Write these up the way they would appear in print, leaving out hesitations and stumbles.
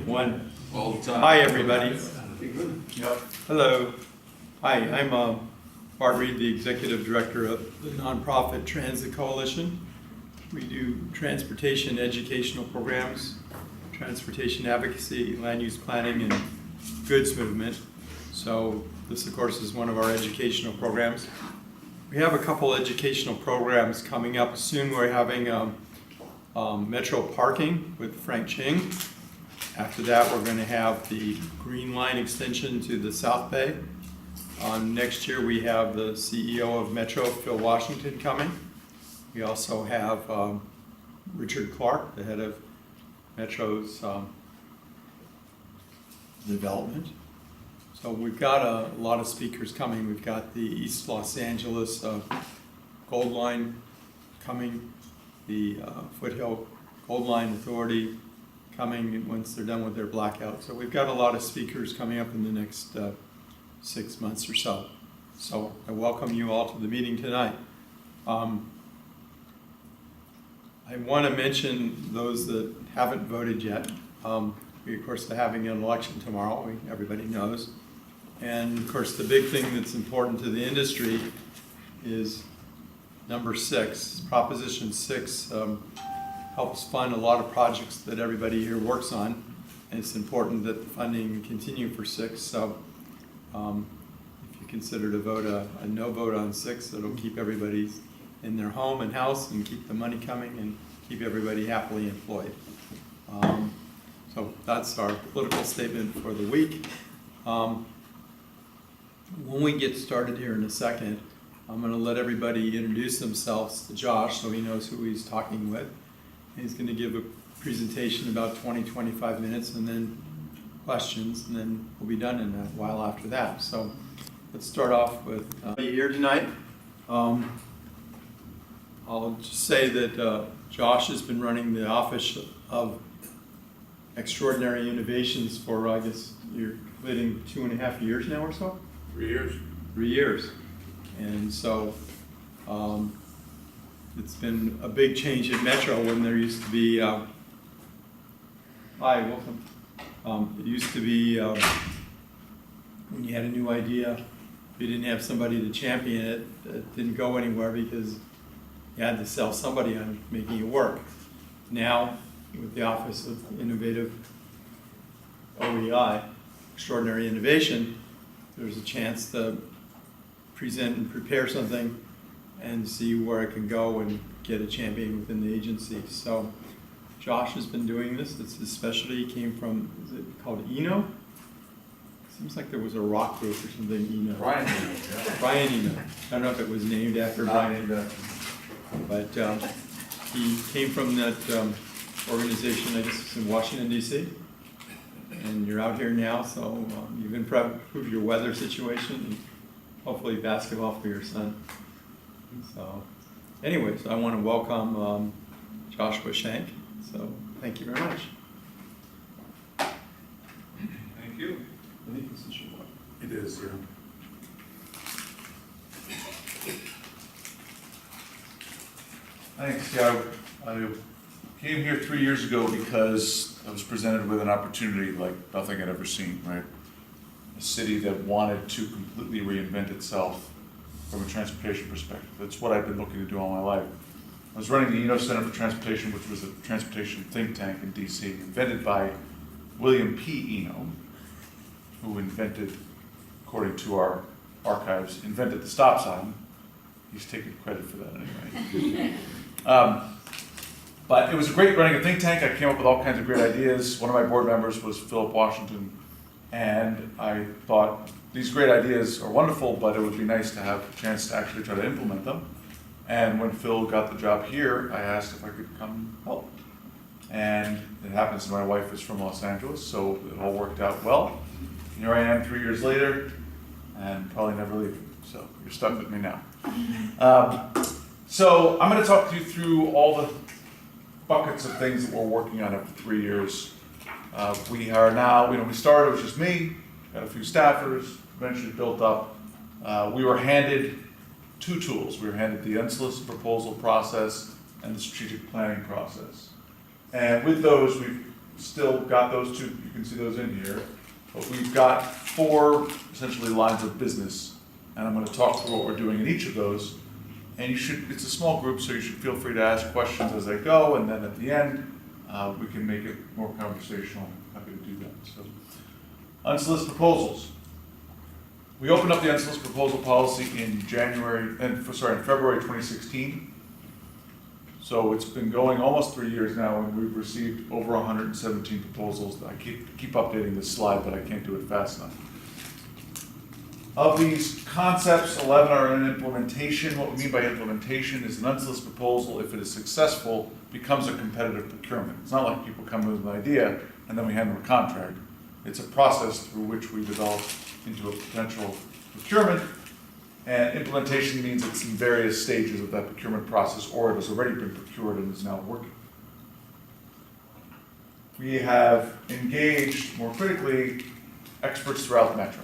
One. All the time. Hi, everybody. Yep. Hello. Hi, I'm Bart Reed, the Executive Director of the nonprofit Transit Coalition. We do transportation educational programs, transportation advocacy, land use planning, and goods movement. So this, of course, is one of our educational programs. We have a couple educational programs coming up soon. We're having Metro Parking with Frank Ching. After that, we're going to have the Green Line extension to the South Bay. Next year, we have the CEO of Metro, Phil Washington, coming. We also have Richard Clark, the head of Metro's development. So we've got a lot of speakers coming. We've got the East Los Angeles Gold Line coming, the Foothill Gold Line Authority coming once they're done with their blackout. So we've got a lot of speakers coming up in the next 6 months or so. So I welcome you all to the meeting tonight. I want to mention those that haven't voted yet. We, of course, are having an election tomorrow, everybody knows. And, of course, the big thing that's important to the industry is number 6. Proposition 6 helps fund a lot of projects that everybody here works on. And it's important that the funding continue for 6. So if you consider to vote a no vote on 6, it'll keep everybody in their home and house and keep the money coming and keep everybody happily employed. So that's our political statement for the week. When we get started here in a second, I'm going to let everybody introduce themselves to Josh so he knows who he's talking with. And he's going to give a presentation about 20-25 minutes and then questions, and then we'll be done in a while after that. So let's start off with here tonight. I'll just say that Josh has been running the Office of Extraordinary Innovations for, I guess, you're completing 2.5 years now or so? 3 years. 3 years. And so it's been a big change at Metro when there used to be, hi, welcome. It used to be when you had a new idea, if you didn't have somebody to champion it, it didn't go anywhere because you had to sell somebody on making it work. Now, with the Office of Innovative OEI, Extraordinary Innovation, there's a chance to present and prepare something and see where it can go and get a champion within the agency. So Josh has been doing this. It's his specialty. He came from, is it called Eno? Seems like there was a rock group or something, Eno. Brian Eno, yeah. Brian Eno. I don't know if it was named after Brian, but he came from that organization, I guess it's in Washington, D.C. And you're out here now, so you've improved your weather situation and hopefully basketball for your son. So anyways, I want to welcome Joshua Shank. So thank you very much. Thank you. I think this is your one. It is, yeah. Thanks. Yeah, I came here 3 years ago because I was presented with an opportunity like nothing I'd ever seen, right? A city that wanted to completely reinvent itself from a transportation perspective. That's what I've been looking to do all my life. I was running the Eno Center for Transportation, which was a transportation think tank in DC, invented by William P. Eno, who invented, according to our archives, invented the stop sign. He's taking credit for that anyway. But it was great running a think tank. I came up with all kinds of great ideas. One of my board members was Philip Washington, and I thought these great ideas are wonderful, but it would be nice to have a chance to actually try to implement them. And when Phil got the job here, I asked if I could come help. And it happens that my wife is from Los Angeles, so it all worked out well. And here I am 3 years later, and probably never leaving. So you're stuck with me now. So I'm going to talk to you through all the buckets of things that we're working on after 3 years. We are now, we started, it was just me, got a few staffers, eventually built up. We were handed 2 tools. We were handed the unsolicited proposal process and the strategic planning process. And with those, we've still got those two, you can see those in here, but we've got 4 essentially lines of business, and I'm going to talk through what we're doing in each of those. And it's a small group, so you should feel free to ask questions as they go, and then at the end, we can make it more conversational. I'm happy to do that. So, unsolicited proposals. We opened up the unsolicited proposal policy in February 2016. So it's been going almost 3 years now, and we've received over 117 proposals. I keep updating this slide, but I can't do it fast enough. Of these concepts, 11 are in implementation. What we mean by implementation is an unsolicited proposal, if it is successful, becomes a competitive procurement. It's not like people come with an idea and then we hand them a contract. It's a process through which we develop into a potential procurement, and implementation means it's in various stages of that procurement process, or it has already been procured and is now working. We have engaged, more critically, experts throughout the Metro.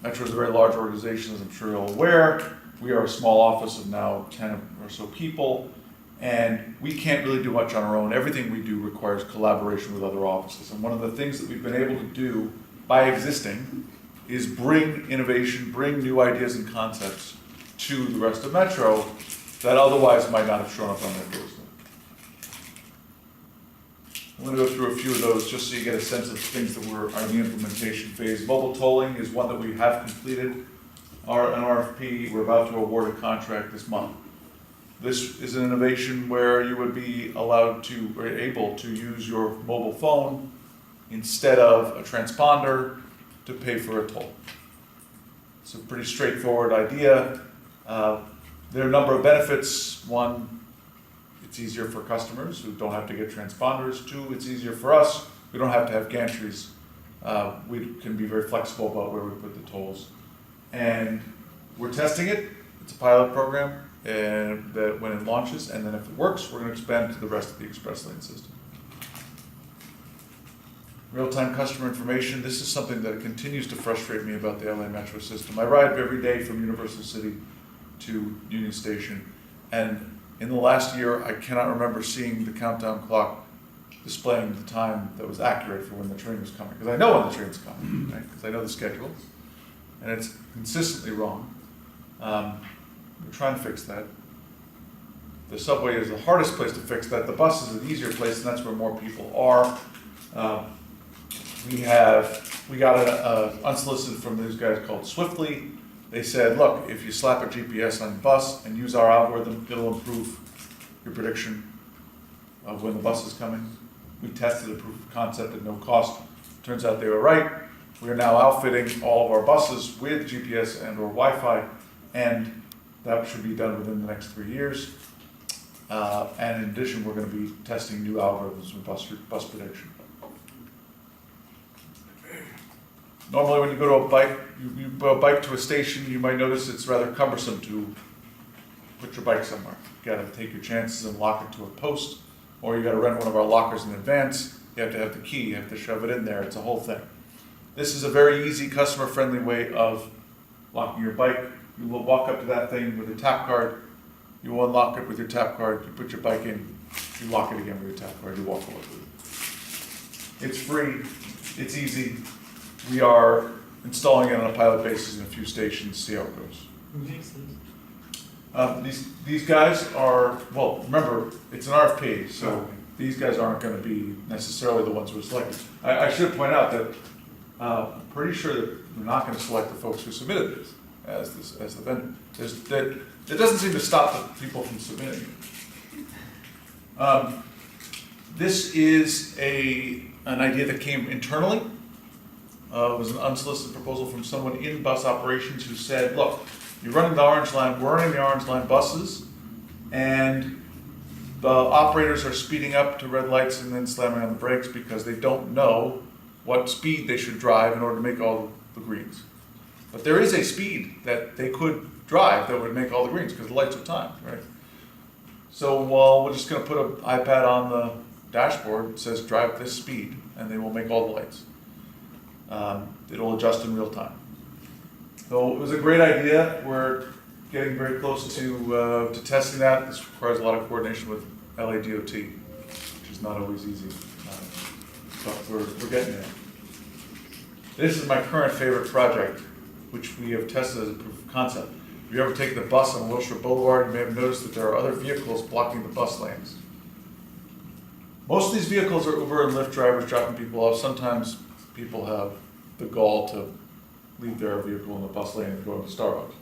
Metro is a very large organization, as I'm sure you're all aware. We are a small office of now 10 or so people, and we can't really do much on our own. Everything we do requires collaboration with other offices. And one of the things that we've been able to do by existing is bring innovation, bring new ideas and concepts to the rest of Metro that otherwise might not have shown up on their doorstep. I'm going to go through a few of those just so you get a sense of things that are in the implementation phase. Mobile tolling is one that we have completed. An RFP, we're about to award a contract this month. This is an innovation where you would be allowed to, or able to use your mobile phone instead of a transponder to pay for a toll. It's a pretty straightforward idea. There are a number of benefits. One, it's easier for customers who don't have to get transponders. 2, it's easier for us. We don't have to have gantries. We can be very flexible about where we put the tolls. And we're testing it. It's a pilot program, and that when it launches, and then if it works, we're going to expand to the rest of the express lane system. Real-time customer information. This is something that continues to frustrate me about the LA Metro system. I ride every day from Universal City to Union Station, and in the last year, I cannot remember seeing the countdown clock displaying the time that was accurate for when the train was coming. Because I know when the train's coming, right? Because I know the schedule, and it's consistently wrong. We're trying to fix that. The subway is the hardest place to fix that. The bus is an easier place, and that's where more people are. We got an unsolicited from these guys called Swiftly. They said, look, if you slap a GPS on the bus and use our algorithm, it'll improve your prediction of when the bus is coming. We tested a proof of concept at no cost. Turns out they were right. We are now outfitting all of our buses with GPS and or Wi-Fi, and that should be done within the next 3 years. And in addition, we're going to be testing new algorithms with bus prediction. Normally when you go to you bike to a station, you might notice it's rather cumbersome to put your bike somewhere. You gotta take your chances and lock it to a post, or you gotta rent one of our lockers in advance. You have to have the key, you have to shove it in there, it's a whole thing. This is a very easy, customer-friendly way of locking your bike. You will walk up to that thing with a tap card, you will unlock it with your tap card, you put your bike in, you lock it again with your tap card, you walk away with it. It's free, it's easy. We are installing it on a pilot basis in a few stations, see how it goes. Who makes these? These guys are, well, remember, it's an RFP, so these guys aren't going to be necessarily the ones who are selected. I should point out that I'm pretty sure that we're not going to select the folks who submitted this as the vendor. It doesn't seem to stop the people from submitting it. This is an idea that came internally. It was an unsolicited proposal from someone in bus operations who said, look, you're running the Orange Line, we're running the Orange Line buses, and the operators are speeding up to red lights and then slamming on the brakes because they don't know what speed they should drive in order to make all the greens. But there is a speed that they could drive that would make all the greens because the lights are timed, right? So we're just going to put an iPad on the dashboard that says drive this speed, and they will make all the lights. It'll adjust in real time. So it was a great idea. We're getting very close to testing that. This requires a lot of coordination with LA DOT, which is not always easy. but we're getting there. This is my current favorite project, which we have tested as a proof of concept. If you ever take the bus on Wilshire Boulevard, you may have noticed that there are other vehicles blocking the bus lanes. Most of these vehicles are Uber and Lyft drivers dropping people off. Sometimes people have the gall to leave their vehicle in the bus lane and go to Starbucks.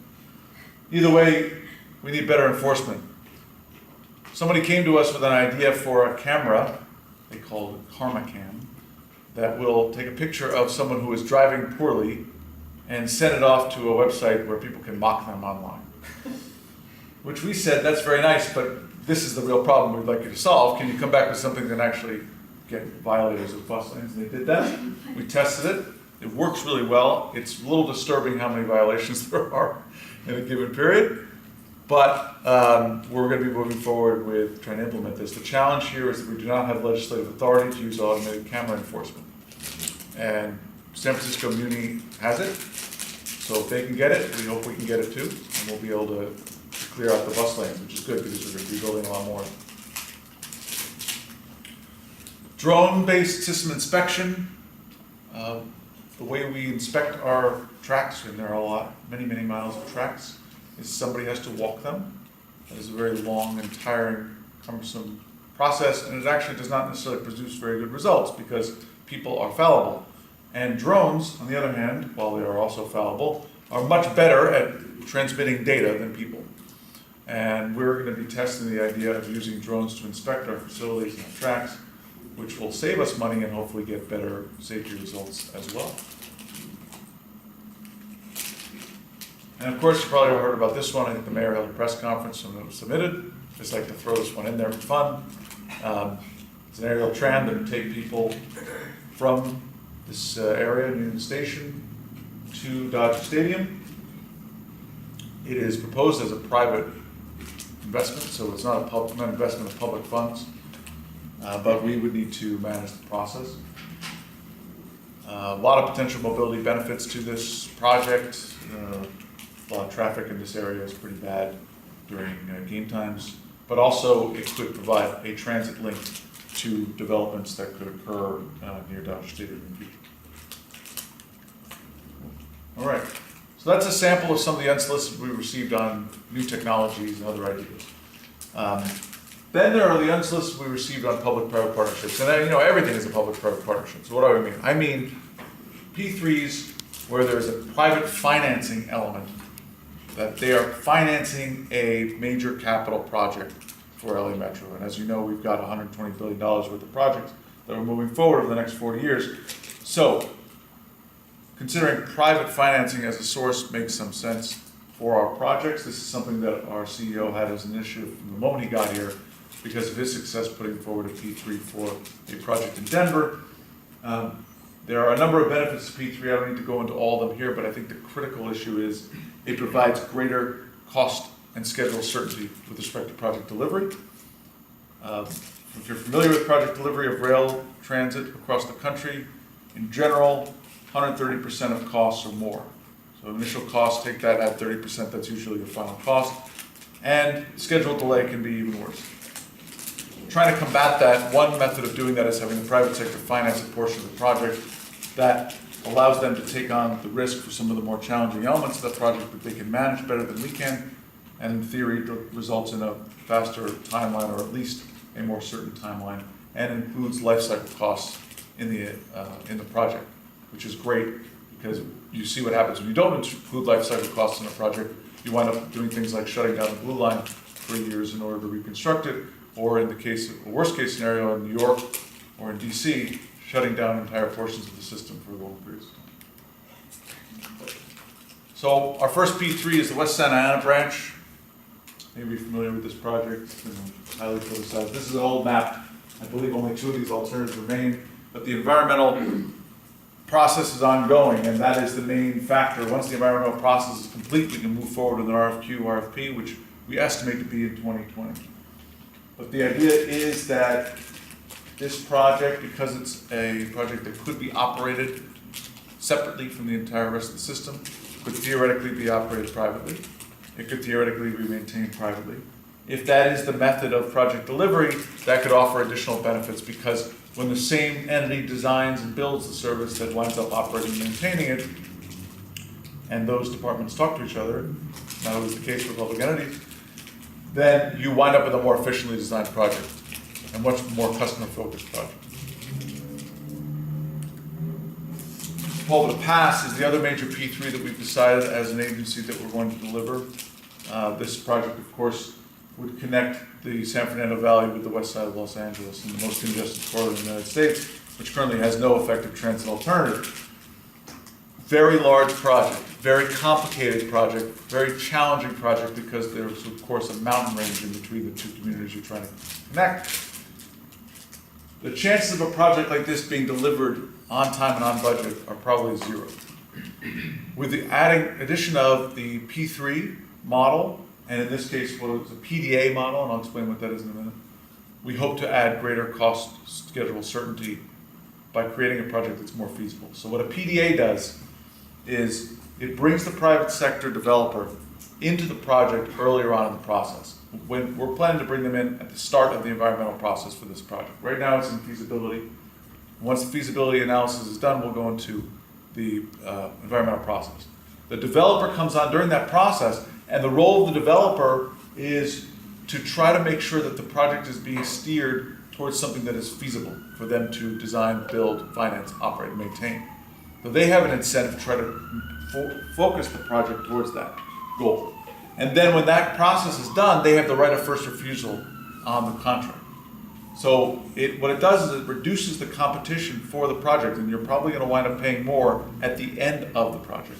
Either way, we need better enforcement. Somebody came to us with an idea for a camera, they called it Karma Cam, that will take a picture of someone who is driving poorly and send it off to a website where people can mock them online. Which we said, that's very nice, but this is the real problem we'd like you to solve. Can you come back with something that actually get violators of bus lanes? And they did that. We tested it. It works really well. It's a little disturbing how many violations there are in a given period. But we're going to be moving forward with trying to implement this. The challenge here is that we do not have legislative authority to use automated camera enforcement. And San Francisco Muni has it. So if they can get it, we hope we can get it too. And we'll be able to clear out the bus lanes, which is good because we're going to be building a lot more. Drone-based system inspection. The way we inspect our tracks, and there are a lot, many miles of tracks, is somebody has to walk them. That is a very long and tiring, cumbersome process, and it actually does not necessarily produce very good results because people are fallible. And drones, on the other hand, while they are also fallible, are much better at transmitting data than people. And we're going to be testing the idea of using drones to inspect our facilities and our tracks, which will save us money and hopefully get better safety results as well. And of course, you probably heard about this one. I think the mayor held a press conference when it was submitted. Just like to throw this one in there for fun. It's an aerial tram that would take people from this area, Union Station, to Dodger Stadium. It is proposed as a private investment, so it's not an investment of public funds, but we would need to manage the process. A lot of potential mobility benefits to this project. A lot of traffic in this area is pretty bad during game times, but also it could provide a transit link to developments that could occur near Dodger Stadium in the future. All right, so that's a sample of some of the unsolicited we received on new technologies and other ideas. Then there are the unsolicited we received on public-private partnerships, and everything is a public-private partnership. So what do I mean? I mean P3s where there's a private financing element, that they are financing a major capital project for LA Metro. And as you know, we've got $120 billion worth of projects that are moving forward over the next 40 years. So, considering private financing as a source makes some sense for our projects. This is something that our CEO had as an initiative from the moment he got here because of his success putting forward a P3 for a project in Denver. There are a number of benefits to P3. I don't need to go into all of them here, but I think the critical issue is it provides greater cost and schedule certainty with respect to project delivery. If you're familiar with project delivery of rail transit across the country, in general, 130% of costs or more. So initial cost, take that, add 30%, that's usually your final cost. And schedule delay can be even worse. Trying to combat that, one method of doing that is having the private sector finance a portion of the project. That allows them to take on the risk for some of the more challenging elements of the project that they can manage better than we can, and in theory results in a faster timeline, or at least a more certain timeline, and includes life cycle costs in the project, which is great because you see what happens when you don't include life cycle costs in a project. You wind up doing things like shutting down the blue line for years in order to reconstruct it, or in the case of a worst case scenario in New York or in DC, shutting down entire portions of the system for long periods of time. So our first P3 is the West Santa Ana branch. You may be familiar with this project. It's been highly politicized. This is an old map. I believe only 2 of these alternatives remain, but the environmental process is ongoing, and that is the main factor. Once the environmental process is complete, we can move forward with an RFQ, RFP, which we estimate to be in 2020. But the idea is that this project, because it's a project that could be operated separately from the entire rest of the system, could theoretically be operated privately. It could theoretically be maintained privately. If that is the method of project delivery, that could offer additional benefits because when the same entity designs and builds the service that winds up operating and maintaining it, and those departments talk to each other, not always the case for public entities, then you wind up with a more efficiently designed project, a much more customer-focused project. Proposal to pass is the other major P3 that we've decided as an agency that we're going to deliver. This project, of course, would connect the San Fernando Valley with the west side of Los Angeles and the most congested corridor in the United States, which currently has no effective transit alternative. Very large project, very complicated project, very challenging project because there's, of course, a mountain range in between the two communities you're trying to connect. The chances of a project like this being delivered on time and on budget are probably zero. With the addition of the P3 model, and in this case, what is a PDA model, and I'll explain what that is in a minute, we hope to add greater cost schedule certainty by creating a project that's more feasible. So what a PDA does is it brings the private sector developer into the project earlier on in the process. When we're planning to bring them in at the start of the environmental process for this project. Right now it's in feasibility. Once the feasibility analysis is done, we'll go into the environmental process. The developer comes on during that process, and the role of the developer is to try to make sure that the project is being steered towards something that is feasible for them to design, build, finance, operate, and maintain. So they have an incentive to try to focus the project towards that goal. And then when that process is done, they have the right of first refusal on the contract. So what it does is it reduces the competition for the project, and you're probably going to wind up paying more at the end of the project.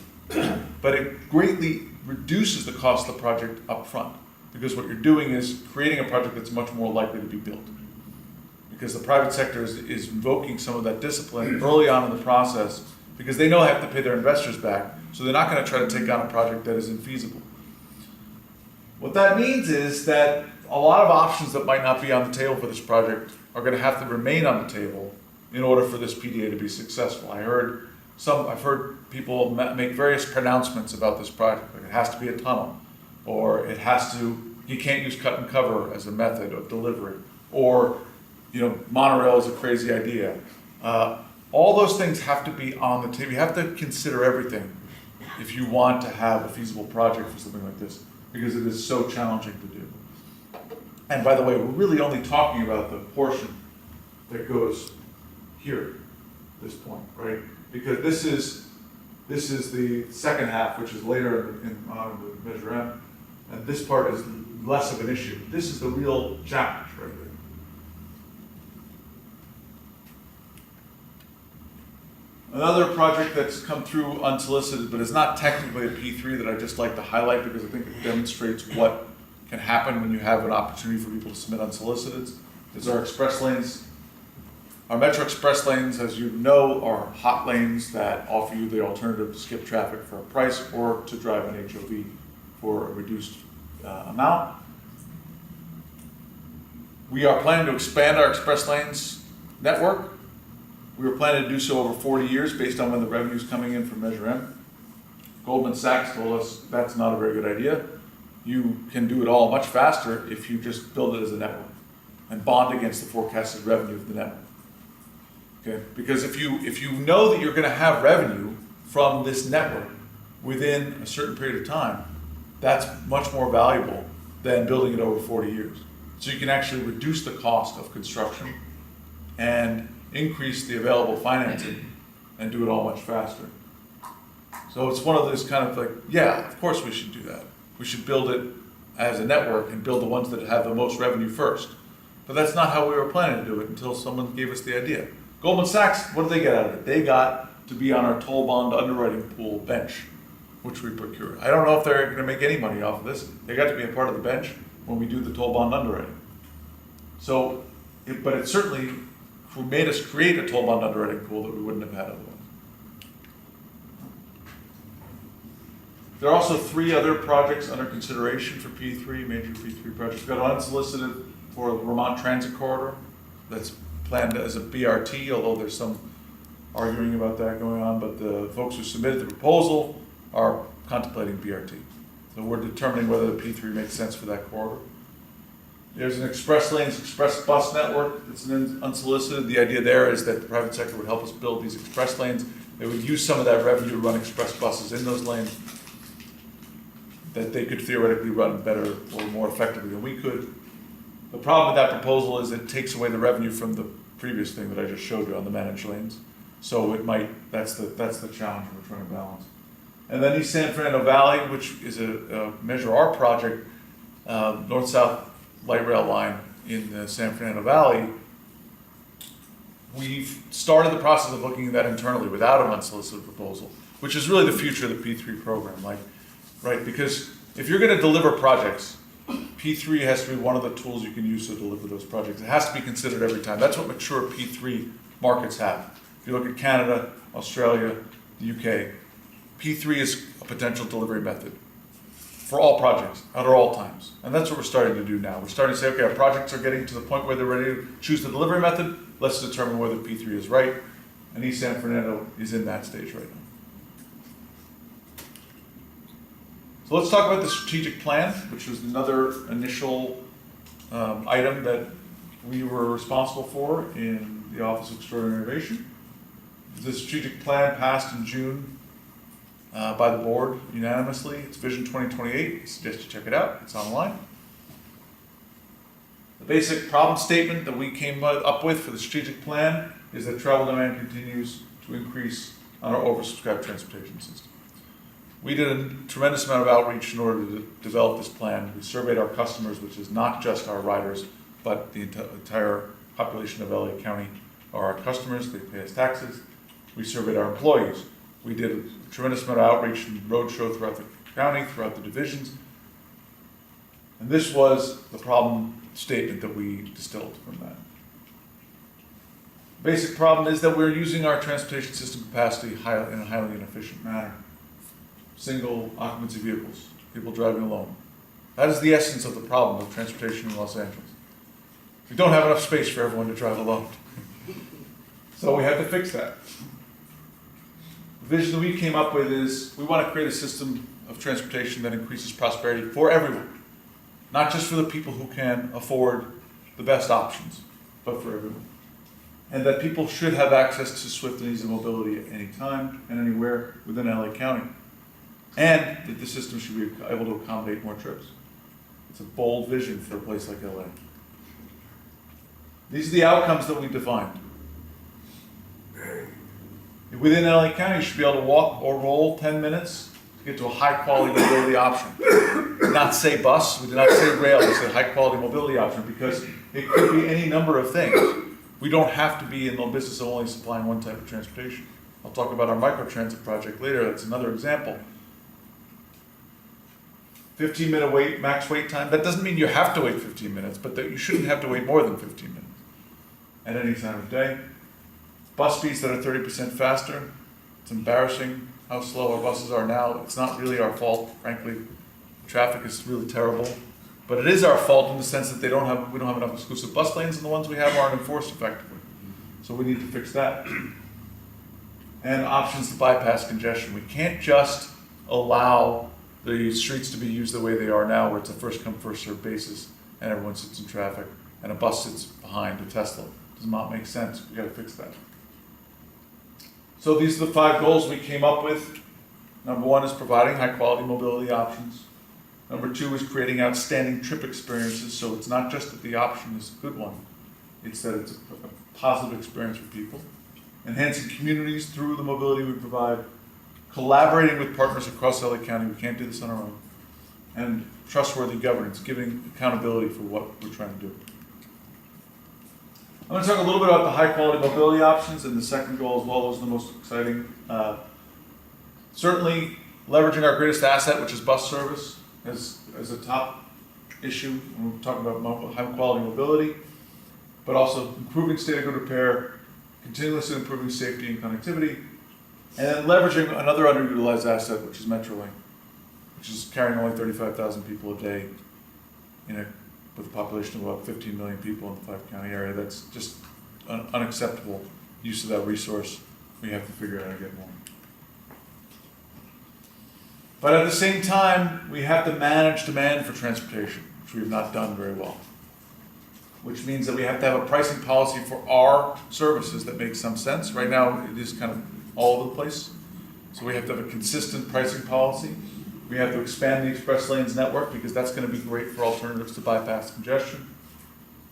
But it greatly reduces the cost of the project up front, because what you're doing is creating a project that's much more likely to be built. Because the private sector is invoking some of that discipline early on in the process, because they know they have to pay their investors back, so they're not going to try to take on a project that is infeasible. What that means is that a lot of options that might not be on the table for this project are going to have to remain on the table in order for this PDA to be successful. I've heard people make various pronouncements about this project, like it has to be a tunnel, or you can't use cut and cover as a method of delivery, or monorail is a crazy idea. All those things have to be on the table. You have to consider everything if you want to have a feasible project for something like this, because it is so challenging to do. And by the way, we're really only talking about the portion that goes here, this point, right? Because this is the second half, which is later on the Measure M, and this part is less of an issue. This is the real challenge right here. Another project that's come through unsolicited, but is not technically a P3, that I just like to highlight because I think it demonstrates what can happen when you have an opportunity for people to submit unsolicited, is our express lanes. Our Metro Express lanes, as you know, are hot lanes that offer you the alternative to skip traffic for a price or to drive an HOV for a reduced amount. We are planning to expand our express lanes network. We were planning to do so over 40 years based on when the revenue is coming in from Measure M. Goldman Sachs told us that's not a very good idea. You can do it all much faster if you just build it as a network and bond against the forecasted revenue of the network. Okay? Because if you know that you're going to have revenue from this network within a certain period of time, that's much more valuable than building it over 40 years. So you can actually reduce the cost of construction and increase the available financing and do it all much faster. So it's one of those kind of like, yeah, of course we should do that. We should build it as a network and build the ones that have the most revenue first. But that's not how we were planning to do it until someone gave us the idea. Goldman Sachs, what did they get out of it? They got to be on our toll bond underwriting pool bench, which we procured. I don't know if they're going to make any money off of this. They got to be a part of the bench when we do the toll bond underwriting. So, but it certainly made us create a toll bond underwriting pool that we wouldn't have had otherwise. There are also 3 other projects under consideration for P3, major P3 projects. We've got unsolicited for the Vermont Transit Corridor that's planned as a BRT, although there's some arguing about that going on, but the folks who submitted the proposal are contemplating BRT. So we're determining whether the P3 makes sense for that corridor. There's an express lanes, express bus network. It's unsolicited. The idea there is that the private sector would help us build these express lanes. They would use some of that revenue to run express buses in those lanes that they could theoretically run better or more effectively than we could. The problem with that proposal is it takes away the revenue from the previous thing that I just showed you on the managed lanes. So it might, that's the challenge we're trying to balance. And then East San Fernando Valley, which is a Measure R project, north-south light rail line in the San Fernando Valley. We've started the process of looking at that internally without an unsolicited proposal, which is really the future of the P3 program, right? Because if you're going to deliver projects, P3 has to be one of the tools you can use to deliver those projects. It has to be considered every time. That's what mature P3 markets have. If you look at Canada, Australia, the UK, P3 is a potential delivery method for all projects at all times. And that's what we're starting to do now. We're starting to say, okay, our projects are getting to the point where they're ready to choose the delivery method. Let's determine whether P3 is right. And East San Fernando is in that stage right now. So let's talk about the strategic plan, which was another initial item that we were responsible for in the Office of Extraordinary Innovation. The strategic plan passed in June by the board unanimously. It's Vision 2028. I suggest you check it out. It's online. The basic problem statement that we came up with for the strategic plan is that travel demand continues to increase on our oversubscribed transportation system. We did a tremendous amount of outreach in order to develop this plan. We surveyed our customers, which is not just our riders, but the entire population of LA County are our customers. They pay us taxes. We surveyed our employees. We did a tremendous amount of outreach and roadshow throughout the county, throughout the divisions. And this was the problem statement that we distilled from that. The basic problem is that we're using our transportation system capacity in a highly inefficient manner. Single occupancy vehicles, people driving alone. That is the essence of the problem of transportation in Los Angeles. We don't have enough space for everyone to drive alone. So we have to fix that. The vision that we came up with is we want to create a system of transportation that increases prosperity for everyone. Not just for the people who can afford the best options, but for everyone. And that people should have access to swift and easy mobility at any time and anywhere within LA County. And that the system should be able to accommodate more trips. It's a bold vision for a place like LA. These are the outcomes that we defined. Within LA County, you should be able to walk or roll 10 minutes to get to a high-quality mobility option. Not say bus, we did not say rail, we said high-quality mobility option because it could be any number of things. We don't have to be in the business of only supplying one type of transportation. I'll talk about our microtransit project later, that's another example. 15-minute max wait time. That doesn't mean you have to wait 15 minutes, but that you shouldn't have to wait more than 15 minutes at any time of day. Bus speeds that are 30% faster. It's embarrassing how slow our buses are now. It's not really our fault, frankly. Traffic is really terrible, but it is our fault in the sense that we don't have enough exclusive bus lanes, and the ones we have aren't enforced effectively. So we need to fix that. And options to bypass congestion. We can't just allow the streets to be used the way they are now, where it's a first come, first served basis, and everyone sits in traffic, and a bus sits behind a Tesla. Does not make sense. We got to fix that. So these are the 5 goals we came up with. Number 1 is providing high quality mobility options. Number 2 is creating outstanding trip experiences. So it's not just that the option is a good one, it's that it's a positive experience for people. Enhancing communities through the mobility we provide. Collaborating with partners across LA County, we can't do this on our own. And trustworthy governance, giving accountability for what we're trying to do. I'm going to talk a little bit about the high quality mobility options and the second goal as well. Those are the most exciting. Certainly leveraging our greatest asset, which is bus service, as a top issue when we're talking about high quality mobility, but also improving state of good repair, continuously improving safety and connectivity, and then leveraging another underutilized asset, which is Metrolink, which is carrying only 35,000 people a day with a population of about 15 million people in the 5-county area. That's just an unacceptable use of that resource. We have to figure out how to get more. But at the same time, we have to manage demand for transportation, which we have not done very well. which means that we have to have a pricing policy for our services that makes some sense. Right now, it is kind of all over the place. So we have to have a consistent pricing policy. We have to expand the express lanes network because that's going to be great for alternatives to bypass congestion.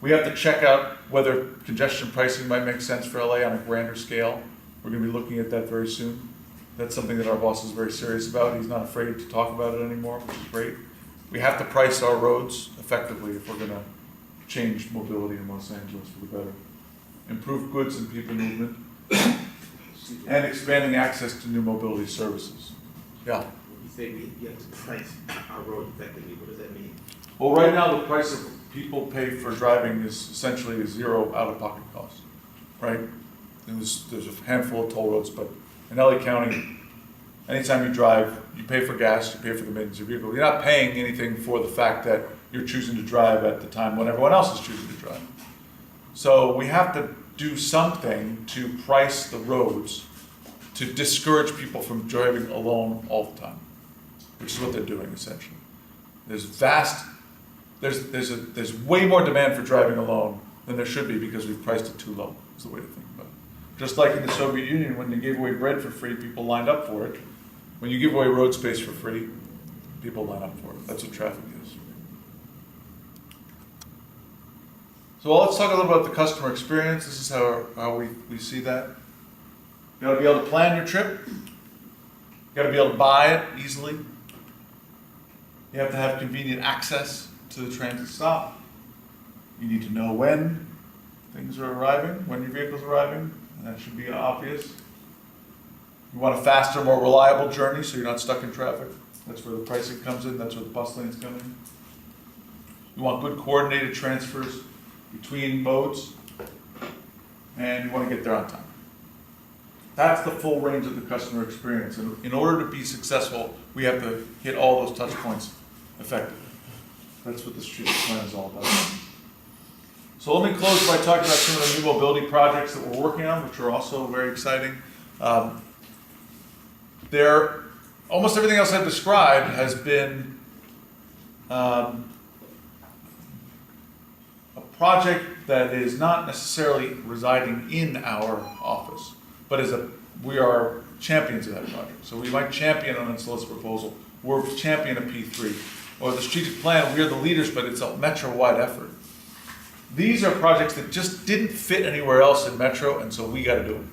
We have to check out whether congestion pricing might make sense for LA on a grander scale. We're going to be looking at that very soon. That's something that our boss is very serious about. He's not afraid to talk about it anymore, which is great. We have to price our roads effectively if we're going to change mobility in Los Angeles for the better. Improve goods and people movement, and expanding access to new mobility services. Yeah. You say you have to price our road effectively, what does that mean? Well, right now, the price of people pay for driving is essentially a zero out-of-pocket cost, right? There's a handful of toll roads, but in LA County, anytime you drive, you pay for gas, you pay for the maintenance of your vehicle. You're not paying anything for the fact that you're choosing to drive at the time when everyone else is choosing to drive. So we have to do something to price the roads to discourage people from driving alone all the time, which is what they're doing essentially. There's way more demand for driving alone than there should be because we've priced it too low, is the way to think about it. Just like in the Soviet Union, when they gave away bread for free, people lined up for it. When you give away road space for free, people line up for it. That's what traffic is. So let's talk a little about the customer experience. This is how we see that. You gotta be able to plan your trip. You gotta be able to buy it easily. You have to have convenient access to the transit stop. You need to know when things are arriving, when your vehicle's arriving, and that should be obvious. You want a faster, more reliable journey so you're not stuck in traffic. That's where the pricing comes in, that's where the bus lanes come in. You want good coordinated transfers between modes, and you want to get there on time. That's the full range of the customer experience. And in order to be successful, we have to hit all those touch points effectively. That's what the strategic plan is all about. So let me close by talking about some of the new mobility projects that we're working on, which are also very exciting. Almost everything else I've described has been a project that is not necessarily residing in our office, but we are champions of that project. So we might champion an unsolicited proposal, or champion a P3, or the strategic plan, we are the leaders, but it's a metro-wide effort. These are projects that just didn't fit anywhere else in Metro, and so we got to do them.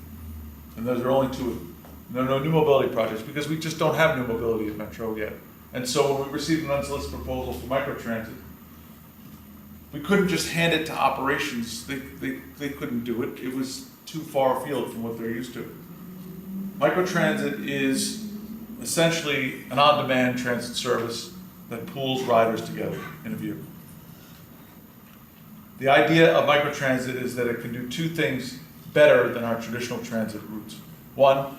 And those are only two of them. There are no new mobility projects because we just don't have new mobility at Metro yet. And so when we received an unsolicited proposal for microtransit, we couldn't just hand it to operations. They couldn't do it. It was too far afield from what they're used to. Microtransit is essentially an on-demand transit service that pools riders together in a vehicle. The idea of microtransit is that it can do two things better than our traditional transit routes. One,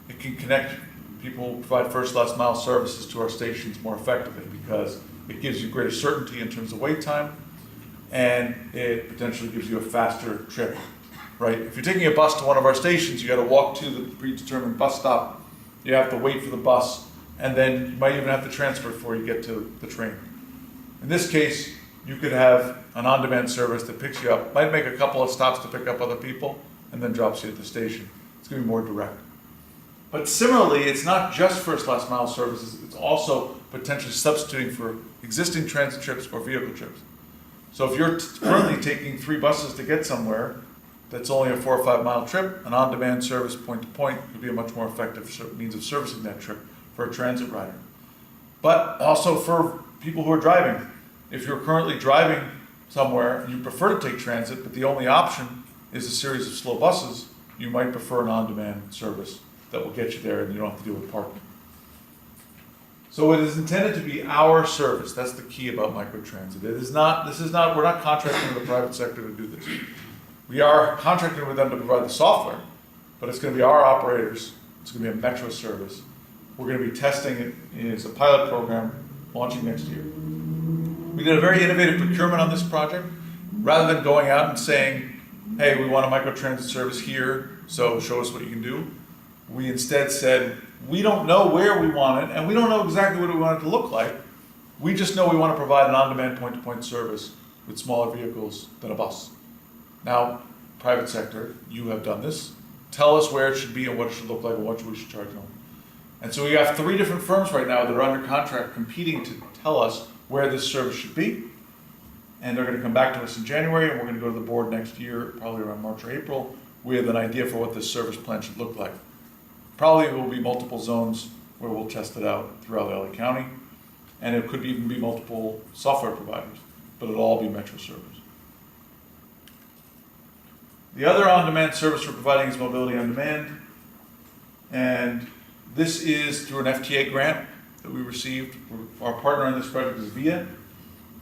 it can connect people who provide first, last mile services to our stations more effectively because it gives you greater certainty in terms of wait time, and it potentially gives you a faster trip, right? If you're taking a bus to one of our stations, you got to walk to the predetermined bus stop, you have to wait for the bus, and then you might even have to transfer before you get to the train. In this case, you could have an on-demand service that picks you up, might make a couple of stops to pick up other people, and then drops you at the station. It's going to be more direct. But similarly, it's not just first last mile services, it's also potentially substituting for existing transit trips or vehicle trips. So if you're currently taking 3 buses to get somewhere, that's only a 4 or 5 mile trip, an on-demand service point to point could be a much more effective means of servicing that trip for a transit rider. But also for people who are driving. If you're currently driving somewhere and you prefer to take transit, but the only option is a series of slow buses, you might prefer an on-demand service that will get you there and you don't have to deal with parking. So it is intended to be our service. That's the key about microtransit. We're not contracting with the private sector to do this. We are contracting with them to provide the software, but it's going to be our operators. It's going to be a metro service. We're going to be testing it as a pilot program launching next year. We did a very innovative procurement on this project. Rather than going out and saying, hey, we want a microtransit service here, so show us what you can do. We instead said, we don't know where we want it, and we don't know exactly what we want it to look like. We just know we want to provide an on-demand point-to-point service with smaller vehicles than a bus. Now, private sector, you have done this. Tell us where it should be and what it should look like and what we should charge them. And so we have 3 different firms right now that are under contract competing to tell us where this service should be. And they're gonna come back to us in January, and we're gonna go to the board next year, probably around March or April, with an idea for what this service plan should look like. Probably it will be multiple zones where we'll test it out throughout LA County. And it could even be multiple software providers, but it'll all be Metro service. The other on-demand service we're providing is Mobility on Demand. And this is through an FTA grant that we received. Our partner in this project is VIA.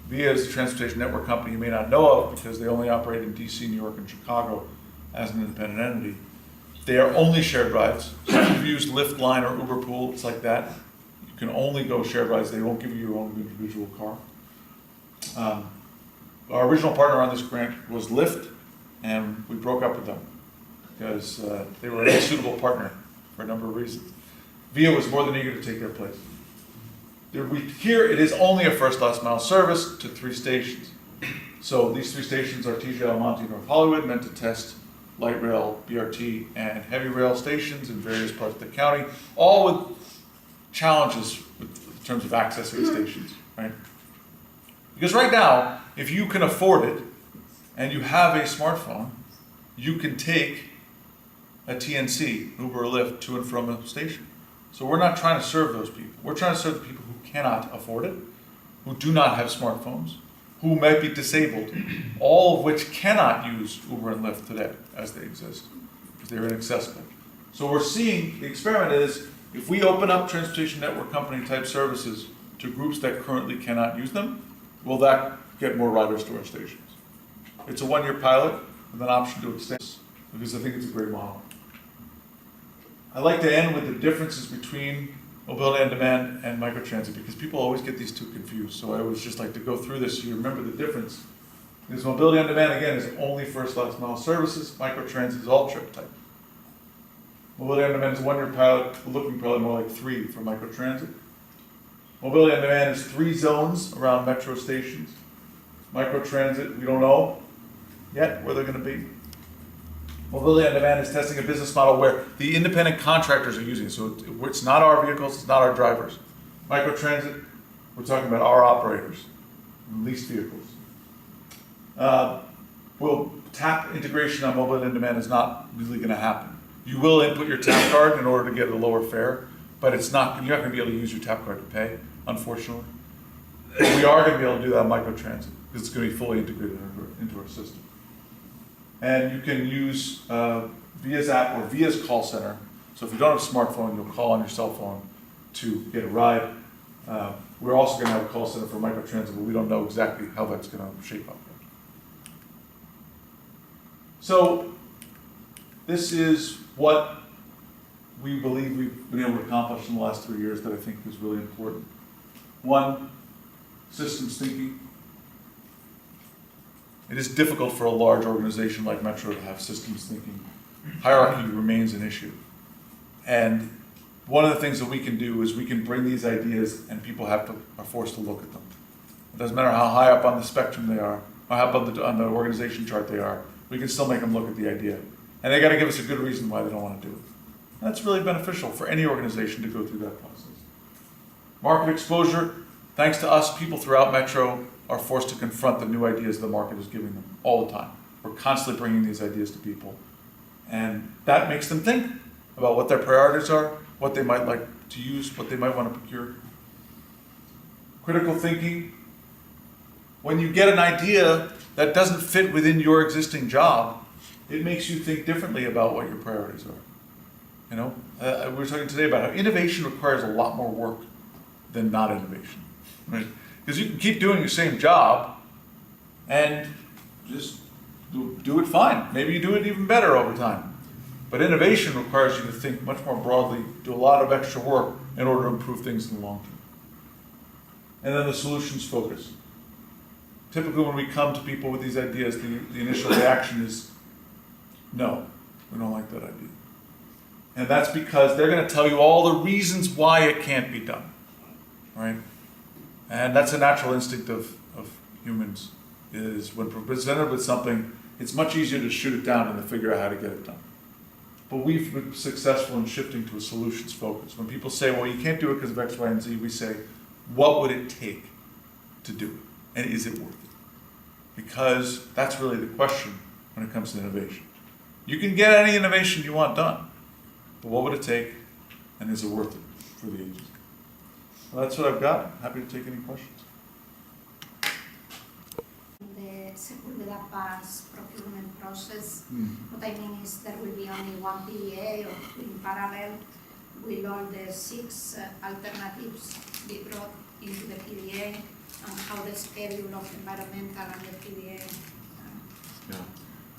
VIA is a transportation network company you may not know of because they only operate in DC, New York, and Chicago as an independent entity. They are only shared rides. So if you've used Lyft, Line, or Uber Pool, it's like that. You can only go shared rides. They won't give you your own individual car. Our original partner on this grant was Lyft, and we broke up with them because they were an unsuitable partner for a number of reasons. VIA was more than eager to take their place. Here, it is only a first last mile service to 3 stations. So these 3 stations are TJ Almonte and North Hollywood, meant to test light rail, BRT, and heavy rail stations in various parts of the county, all with challenges in terms of accessing stations, right? Because right now, if you can afford it and you have a smartphone, you can take a TNC, Uber or Lyft, to and from a station. So we're not trying to serve those people. We're trying to serve the people who cannot afford it, who do not have smartphones, who might be disabled, all of which cannot use Uber and Lyft today as they exist, because they're inaccessible. So we're seeing, the experiment is, if we open up transportation network company type services to groups that currently cannot use them, will that get more riders to our stations? It's a 1-year pilot with an option to extend, because I think it's a great model. I like to end with the differences between mobility on demand and microtransit, because people always get these 2 confused. So I always just like to go through this so you remember the difference. Because mobility on demand, again, is only first last mile services. Microtransit is all trip type. Mobility on demand is a 1-year pilot. We're looking probably more like 3 for microtransit. Mobility on demand is 3 zones around metro stations. Microtransit, we don't know yet where they're going to be. Mobility on demand is testing a business model where the independent contractors are using it. So it's not our vehicles, it's not our drivers. Microtransit, we're talking about our operators, leased vehicles. Well, tap integration on mobility on demand is not really going to happen. You will input your tap card in order to get a lower fare, but you're not going to be able to use your tap card to pay, unfortunately. We are going to be able to do that on microtransit because it's going to be fully integrated into our system. And you can use VIA's app or VIA's call center. So if you don't have a smartphone, you'll call on your cell phone to get a ride. We're also going to have a call center for microtransit, but we don't know exactly how that's going to shape up. So this is what we believe we've been able to accomplish in the last 3 years that I think is really important. 1, systems thinking. It is difficult for a large organization like Metro to have systems thinking. Hierarchy remains an issue. And one of the things that we can do is we can bring these ideas and people are forced to look at them. It doesn't matter how high up on the spectrum they are, or how up on the organization chart they are, we can still make them look at the idea. And they got to give us a good reason why they don't want to do it. That's really beneficial for any organization to go through that process. Market exposure, thanks to us, people throughout Metro are forced to confront the new ideas the market is giving them all the time. We're constantly bringing these ideas to people. And that makes them think about what their priorities are, what they might like to use, what they might want to procure. Critical thinking. When you get an idea that doesn't fit within your existing job, it makes you think differently about what your priorities are. You know, we were talking today about how innovation requires a lot more work than not innovation, right? Because you can keep doing the same job and just do it fine. Maybe you do it even better over time. But innovation requires you to think much more broadly, do a lot of extra work in order to improve things in the long term. And then the solutions focus. Typically when we come to people with these ideas, the initial reaction is, no, we don't like that idea. And that's because they're going to tell you all the reasons why it can't be done, right? And that's a natural instinct of humans. is when presented with something, it's much easier to shoot it down than to figure out how to get it done. But we've been successful in shifting to a solutions focus. When people say, well, you can't do it because of X, Y, and Z, we say, what would it take to do it? And is it worth it? Because that's really the question when it comes to innovation. You can get any innovation you want done, but what would it take, and is it worth it for the agency? Well, that's what I've got. Happy to take any questions. The Security Pass procurement process, what I mean is there will be only one PDA or in parallel will all the 6 alternatives be brought into the PDA and how the schedule of environmental and the PDA. Yeah.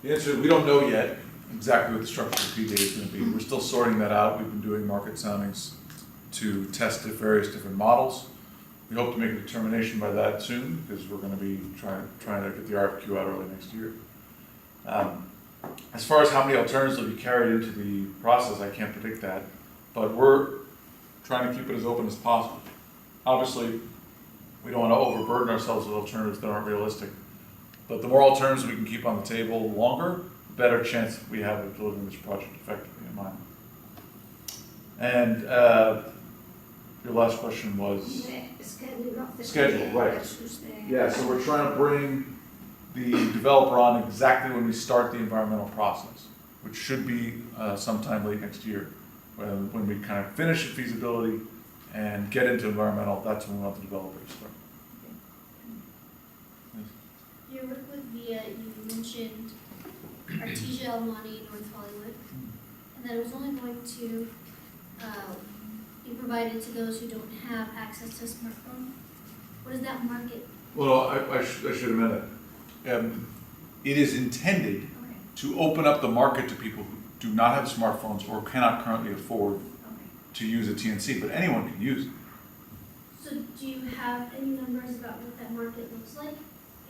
The answer is we don't know yet exactly what the structure of PDA is going to be. We're still sorting that out. We've been doing market soundings to test the various different models. We hope to make a determination by that soon because we're going to be trying to get the RFQ out early next year. As far as how many alternatives will be carried into the process, I can't predict that, but we're trying to keep it as open as possible. Obviously, we don't want to overburden ourselves with alternatives that aren't realistic, but the more alternatives we can keep on the table longer, the better chance we have of delivering this project effectively in mind. And your last question was? The schedule of the Schedule, PDA right. versus the. Yeah, so we're trying to bring the developer on exactly when we start the environmental process, which should be sometime late next year. When we kind of finish the feasibility and get into environmental, that's when we want the developer to start. Your work with VIA, you mentioned Artesia, El Monte, North Hollywood, and that it was only going to be provided to those who don't have access to a smartphone. What is that market? Well, I should have meant it. It is intended Okay. to open up the market to people who do not have smartphones or cannot currently afford Okay. to use a TNC, but anyone can use it. So do you have any numbers about what that market looks like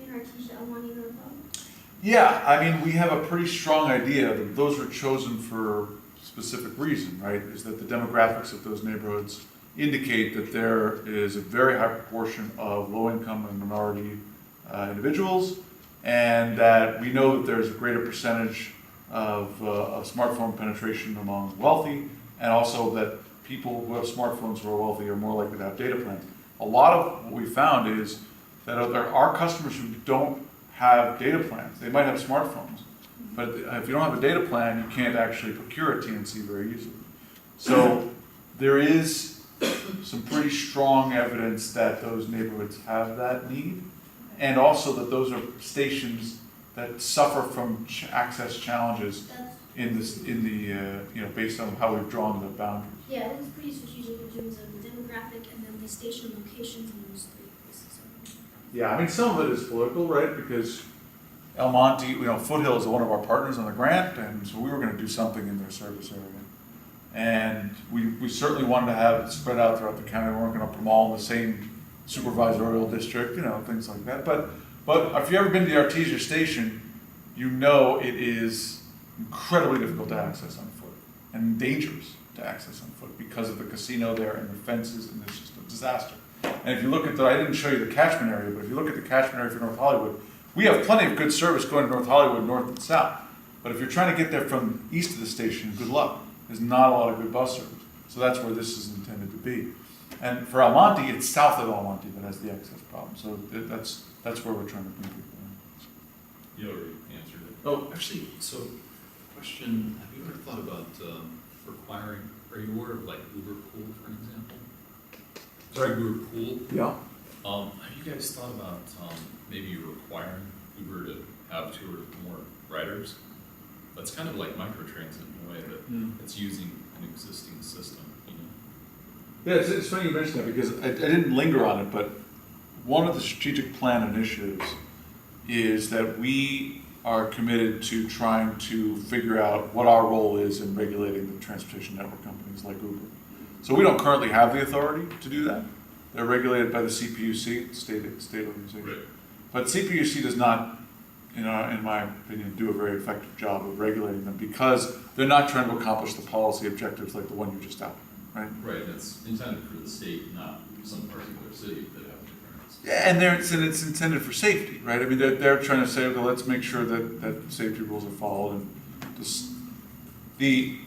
in Artesia, El Monte, North Hollywood? Yeah, I mean, we have a pretty strong idea that those were chosen for specific reason, right? Is that the demographics of those neighborhoods indicate that there is a very high proportion of low-income and minority individuals, and that we know that there's a greater percentage of smartphone penetration among wealthy, and also that people who have smartphones who are wealthy are more likely to have data plans. A lot of what we found is that there are customers who don't have data plans. They might have smartphones, but if you don't have a data plan, you can't actually procure a TNC very easily. So there is some pretty strong evidence that those neighborhoods have that need, and also that those are stations that suffer from access challenges That's, based on how we've drawn the boundaries. yeah, it was pretty strategic in terms of the demographic and then the station locations in those 3 places. Yeah, I mean, some of it is political, right? Because El Monte, Foothill is one of our partners on the grant, and so we were going to do something in their service area. And we certainly wanted to have it spread out throughout the county. We weren't going to put them all in the same supervisorial district, things like that. But if you've ever been to the Artesia station, you know it is incredibly difficult to access on foot and dangerous to access on foot because of the casino there and the fences, and it's just a disaster. And if you look at I didn't show you the catchment area, but if you look at the catchment area for North Hollywood, we have plenty of good service going to North Hollywood, north and south. But if you're trying to get there from east of the station, good luck. There's not a lot of good bus service. So that's where this is intended to be. And for El Monte, it's south of El Monte that has the access problem. So that's where we're trying to bring people in. You already answered it. Oh, Actually, so, question, have you ever thought about requiring, are you aware of like Uber Pool, for an example? Sorry? Uber Pool, yeah. have you guys thought about maybe requiring Uber to have 2 or more riders? That's kind of like microtransit in a way that it's using an existing system, Yeah, it's funny you mention that because I didn't linger on it, but one of the strategic plan initiatives is that we are committed to trying to figure out what our role is in regulating the transportation network companies like Uber. So we don't currently have the authority to do that. They're regulated by the CPUC, state organization. Right. But CPUC does not, in my opinion, do a very effective job of regulating them because they're not trying to accomplish the policy objectives like the one you just outlined, right? Right, that's intended for the state, not some particular city that have different And it's intended for safety, right? I mean, they're trying to say, okay, let's make sure that safety rules are followed. And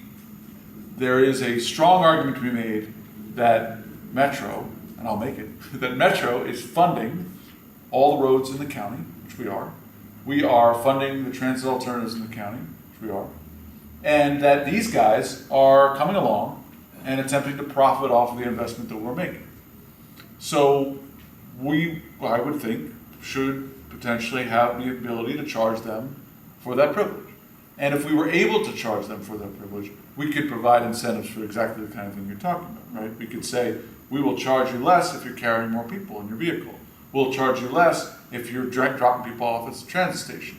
there is a strong argument to be made that Metro, and I'll make it, that Metro is funding all the roads in the county, which we are. We are funding the transit alternatives in the county, which we are. And that these guys are coming along and attempting to profit off of the investment that we're making. So I would think, should potentially have the ability to charge them for that privilege. And if we were able to charge them for that privilege, we could provide incentives for exactly the kind of thing you're talking about, right? We could say, we will charge you less if you're carrying more people in your vehicle. We'll charge you less if you're dropping people off at the transit station.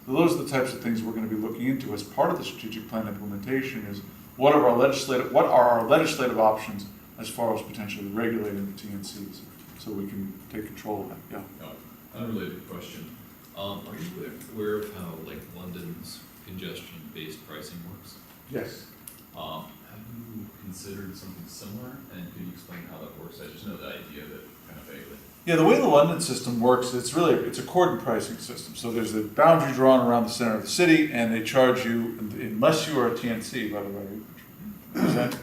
So those are the types of things we're going to be looking into as part of the strategic plan implementation is what are our legislative options as far as potentially regulating the TNCs so we can take control of that, yeah. No, unrelated question. Are you aware of how like London's congestion-based pricing works? Yes. Have you considered something similar, and could you explain how that works? I just know the idea of it kind of vaguely. Yeah, the way the London system works, it's a cordon pricing system. So there's a boundary drawn around the center of the city, and they charge you, unless you are a TNC, by the way,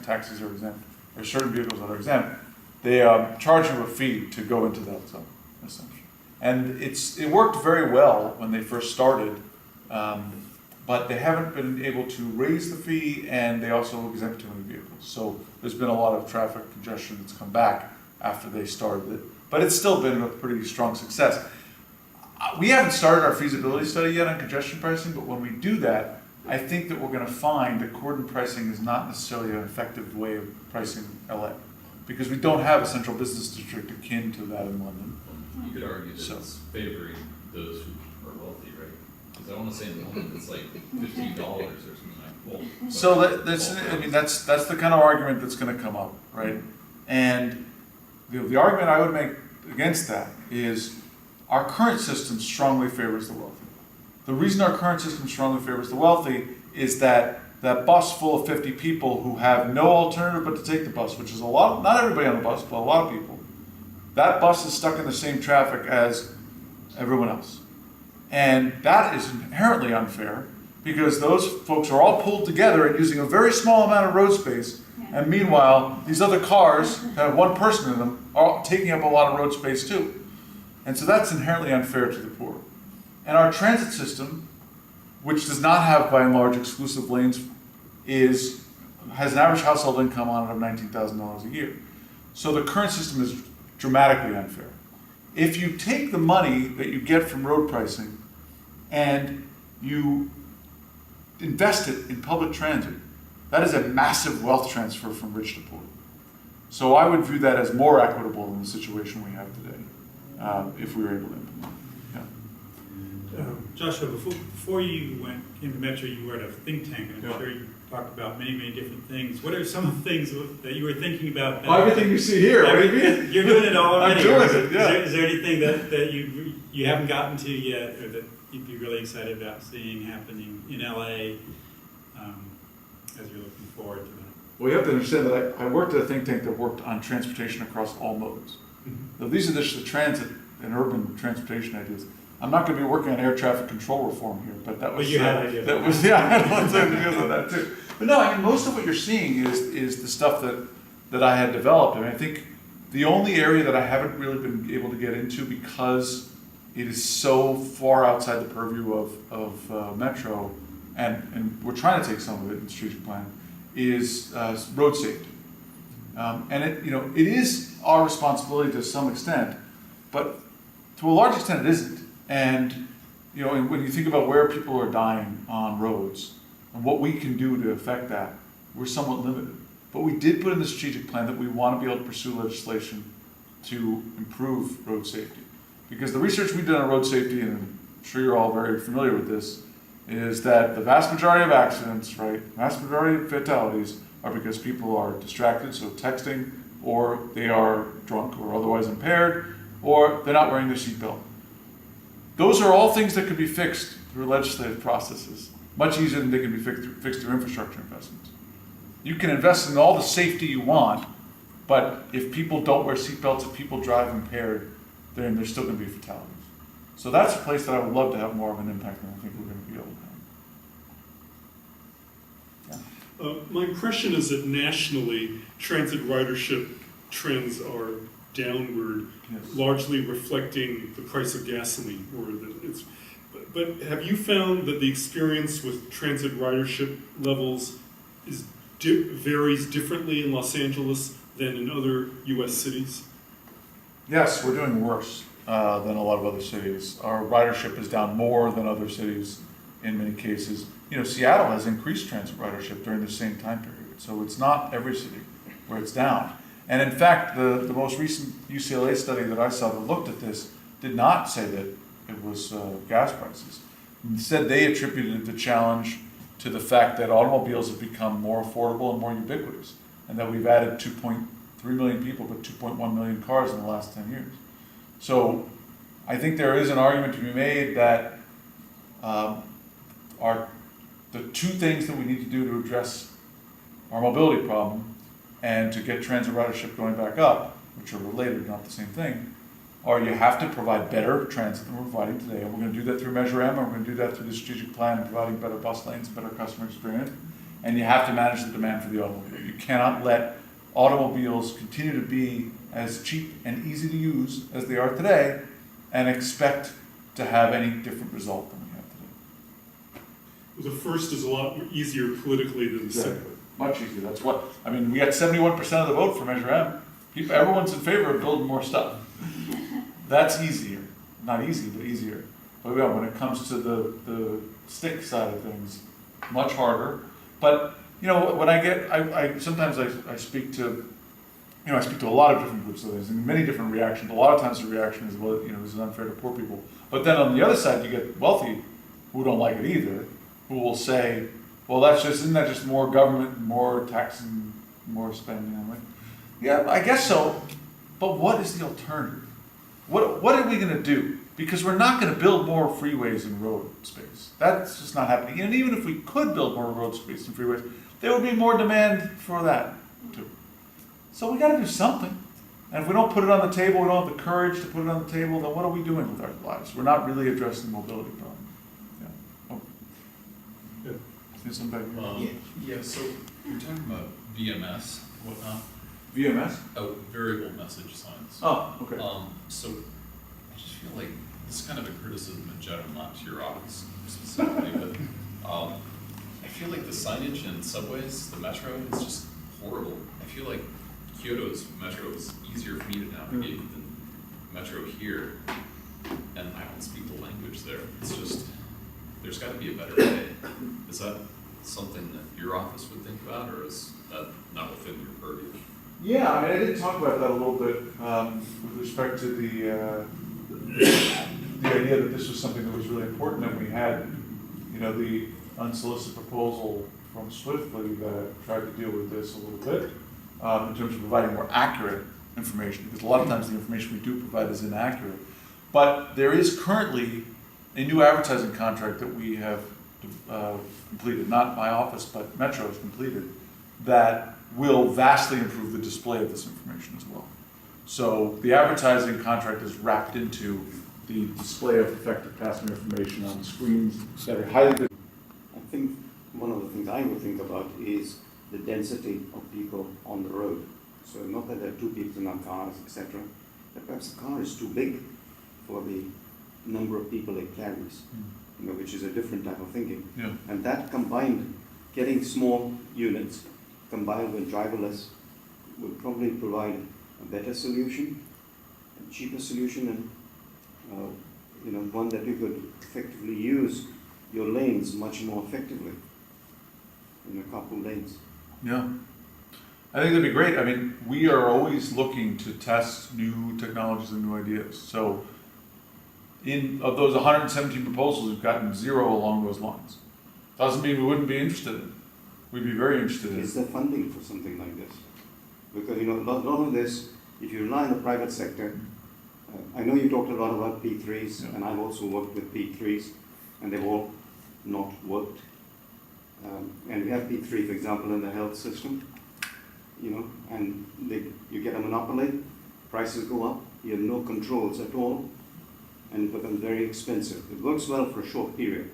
taxis are exempt, or certain vehicles that are exempt, they charge you a fee to go into that zone, essentially. And it worked very well when they first started, but they haven't been able to raise the fee, and they also exempt too many vehicles. So there's been a lot of traffic congestion that's come back after they started it. But it's still been a pretty strong success. We haven't started our feasibility study yet on congestion pricing, but when we do that, I think that we're going to find that cordon pricing is not necessarily an effective way of pricing LA, because we don't have a central business district akin to that in London. You could argue that it's favoring those who are wealthy, right? Because I want to say in London it's like $15 or something like that. So that's the kind of argument that's going to come up, right? And the argument I would make against that is our current system strongly favors the wealthy. The reason our current system strongly favors the wealthy is that bus full of 50 people who have no alternative but to take the bus, which is a lot, not everybody on the bus, but a lot of people, that bus is stuck in the same traffic as everyone else. And that is inherently unfair because those folks are all pulled together and using a very small amount of road space. And meanwhile, these other cars that have one person in them are taking up a lot of road space too. And so that's inherently unfair to the poor. And our transit system, which does not have by and large exclusive lanes, has an average household income on it of $19,000 a year. So the current system is dramatically unfair. If you take the money that you get from road pricing and you invest it in public transit, that is a massive wealth transfer from rich to poor. So I would view that as more equitable than the situation we have today, if we were able to implement it. Joshua, before you came to Metro, you were at a think tank, and I'm Yeah. sure you talked about many, many different things. What are some of the things that you were thinking about? Everything you see here, what do you mean? You're doing it all already. I'm doing it, yeah. Is there anything that you haven't gotten to yet, or that you'd be really excited about seeing happening in LA as you're looking forward to that? Well, you have to understand that I worked at a think tank that worked on transportation across all modes. Now, these are just the transit and urban transportation ideas. I'm not going to be working on air traffic control reform here, but that was. But you had ideas. That was, yeah, I had lots of ideas on that too. But no, I mean, most of what you're seeing is the stuff that I had developed. I mean, I think the only area that I haven't really been able to get into because it is so far outside the purview of Metro, and we're trying to take some of it in the strategic plan, is road safety. And it is our responsibility to some extent, but to a large extent it isn't. And when you think about where people are dying on roads and what we can do to affect that, we're somewhat limited. But we did put in the strategic plan that we want to be able to pursue legislation to improve road safety. Because the research we've done on road safety, and I'm sure you're all very familiar with this, is that the vast majority of accidents, right, vast majority of fatalities are because people are distracted, so texting, or they are drunk or otherwise impaired, or they're not wearing their seatbelt. Those are all things that could be fixed through legislative processes, much easier than they can be fixed through infrastructure investments. You can invest in all the safety you want, but if people don't wear seatbelts, if people drive impaired, then there's still gonna be fatalities. So that's a place that I would love to have more of an impact than I think we're gonna be able to have. My impression is that nationally, transit ridership trends are downward, Yes. largely reflecting the price of gasoline, or that it's. But have you found that the experience with transit ridership levels varies differently in Los Angeles than in other U.S. cities? Yes, we're doing worse than a lot of other cities. Our ridership is down more than other cities in many cases. You know, Seattle has increased transit ridership during the same time period, so it's not every city where it's down. And in fact, the most recent UCLA study that I saw that looked at this did not say that it was gas prices. Instead, they attributed the challenge to the fact that automobiles have become more affordable and more ubiquitous, and that we've added 2.3 million people, but 2.1 million cars in the last 10 years. So I think there is an argument to be made that the two things that we need to do to address our mobility problem and to get transit ridership going back up, which are related, not the same thing, are you have to provide better transit than we're providing today. And we're going to do that through Measure M, and we're going to do that through the strategic plan, providing better bus lanes, better customer experience. And you have to manage the demand for the automobile. You cannot let automobiles continue to be as cheap and easy to use as they are today and expect to have any different result than we have today. The first is a lot easier politically than the second. Much easier. That's what, I mean, we got 71% of the vote for Measure M. Everyone's in favor of building more stuff. That's easier. Not easy, but easier. But yeah, when it comes to the stick side of things, much harder. But, you know, when I sometimes I speak to, I speak to a lot of different groups of things and many different reactions. A lot of times the reaction is, well, this is unfair to poor people. But then on the other side, you get wealthy who don't like it either, who will say, well, isn't that just more government, more taxing, more spending? I'm like, yeah, I guess so. But what is the alternative? What are we going to do? Because we're not going to build more freeways and road space. That's just not happening. And even if we could build more road space and freeways, there would be more demand for that too. So we got to do something. And if we don't put it on the table, we don't have the courage to put it on the table, then what are we doing with our lives? We're not really addressing the mobility problem. Yeah. Oh. Yeah. Is somebody here? Yeah, so you're talking about VMS, whatnot. VMS? Oh, variable message signs. Oh, okay. So I just feel like this is kind of a criticism in general, not to your office specifically, but I feel like the signage in subways, the metro, is just horrible. I feel like Kyoto's metro is easier for me to navigate than metro here, and I don't speak the language there. It's just, there's got to be a better way. Is that something that your office would think about, or is that not within your purview? Yeah, I mean, I did talk about that a little bit with respect to the idea that this was something that was really important, and we had, the unsolicited proposal from Swiftly that tried to deal with this a little bit in terms of providing more accurate information, because a lot of times the information we do provide is inaccurate. But there is currently a new advertising contract that we have completed, not my office, but Metro has completed, that will vastly improve the display of this information as well. So the advertising contract is wrapped into the display of effective passenger information on screens that are highly visible. I think one of the things I would think about is the density of people on the road. So not that there are two people in our cars, etc., but perhaps the car is too big for the number of people it carries, which is a different type of thinking. Yeah. And that combined, getting small units combined with driverless would probably provide a better solution, a cheaper solution, and one that you could effectively use your lanes much more effectively in a couple lanes. Yeah. I think that'd be great. I mean, we are always looking to test new technologies and new ideas. So of those 117 proposals, we've gotten 0 along those lines. Doesn't mean we wouldn't be interested in it. We'd be very interested in it. Is there funding for something like this? Because, a lot of this, if you rely on the private sector, I know you talked a lot about P3s, Yeah. and I've also worked with P3s, and they've all not worked. And we have P3, for example, in the health system, and you get a monopoly, prices go up, you have no controls at all, and it becomes very expensive. It works well for a short period,